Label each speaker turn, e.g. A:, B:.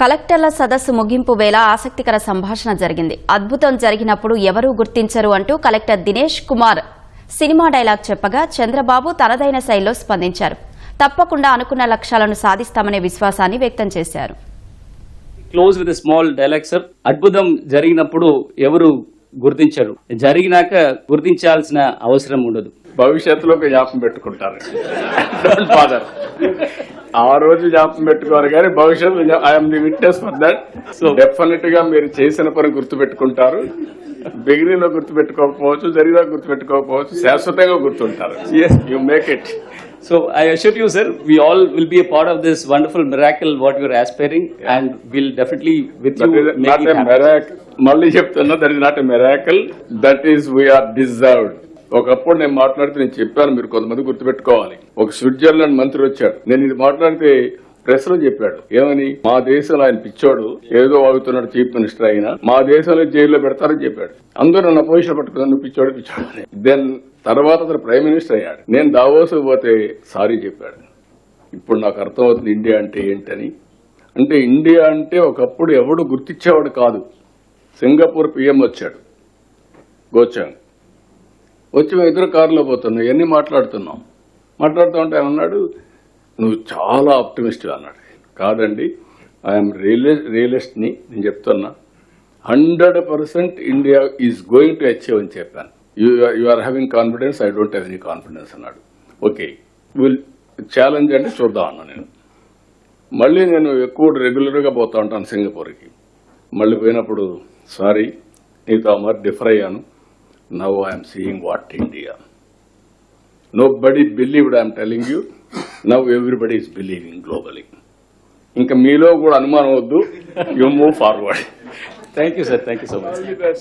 A: కలెక్టర్ల సదస్సు ముగింపు వేళ ఆసక్తికర సంభాషణ జరిగింది. అద్భుతం జరిగినప్పుడు ఎవరూ గుర్తించరు అంటూ collector Dinesh Kumar cinema dialogue చెప్పగా చంద్రబాబు తనదైన శైలిలో స్పందించారు. తప్పకుండా అనుకున్న లక్ష్యాలను సాధిస్తామనే విశ్వాసాన్ని వ్యక్తం చేశారు.
B: Close with small dialogue sir. అద్భుతం జరిగినప్పుడు ఎవరు గుర్తించరు, జరిగినాక గుర్తించాల్సిన అవసరం ఉండదు.
C: భవిష్యత్తులో జ్ఞాపకం పెట్టుకుంటారు. Don't bother. ఆ రోజు జ్ఞాపకం పెట్టుకోవాలి కానీ భవిష్యత్తు I'm the witness for that. So definite గా మీరు చేసిన పని గుర్తు పెట్టుకుంటారు. బిగినింగ్ లో గుర్తు పెట్టుకోకపోవచ్చు, జరిగినా గుర్తు పెట్టుకోకపోవచ్చు, శాశ్వతంగా గుర్తుంటారు. You make it.
B: So I assure you, sir, we all will be a part of this wonderful miracle what you are aspiring, and we'll definitely with you make it happen.
C: మళ్ళీ చెప్తున్నా, that is not a miracle, that is we are deserved. ఒకప్పుడు నేను మాట్లాడితే నేను చెప్పాను, మీరు కొంతమంది గుర్తుపెట్టుకోవాలి. ఒక స్విట్జర్లాండ్ మంత్రి వచ్చాడు, నేను ఇది మాట్లాడితే ప్రెస్ లో చెప్పాడు ఏమని, మా దేశంలో ఆయన పిచ్చోడు, ఏదో వాగుతున్నాడు చీఫ్ మినిస్టర్ అయినా, మా దేశంలో జైల్లో పెడతారని చెప్పాడు. అందరూ నన్ను పొజిషన్ పట్టుకున్నాను, పిచ్చోడు పిచ్చోడు అని. దెన్ తర్వాత అతను ప్రైమ్ మినిస్టర్ అయ్యాడు. నేను దావోస్ పోతే సారీ చెప్పాడు. ఇప్పుడు నాకు అర్థమవుతుంది ఇండియా అంటే ఏంటని. అంటే ఇండియా అంటే ఒకప్పుడు ఎవడు గుర్తించేవాడు కాదు. సింగపూర్ పిఎం వచ్చాడు, గోచాంగ్ వచ్చి మేము ఇద్దరు కారులో పోతున్నాం, ఇవన్నీ మాట్లాడుతూ ఉంటే ఆయన అన్నాడు, నువ్వు చాలా ఆప్టిమిస్ట్ అన్నాడు. కాదండి, ఐఎమ్ రియలిస్ట్ని, నేను చెప్తున్నా 100% India is going to achieve అని చెప్పాను. You are having confidence, I don't have any confidence అన్నాడు. ఓకే, విల్ ఛాలెంజ్ అంటే చూద్దాం అన్నా నేను. మళ్ళీ నేను ఎక్కువ రెగ్యులర్గా పోతా ఉంటాను సింగపూర్కి. మళ్ళీ పోయినప్పుడు సారీ, నీతో మరి డిఫర్ అయ్యాను. Now I'm seeing what India. Nobody believed, I'm telling you. Now everybody is believing globally. ఇంకా మీలో కూడా అనుమానం వద్దు, you move forward.
B: Thank you, sir. Thank you so much.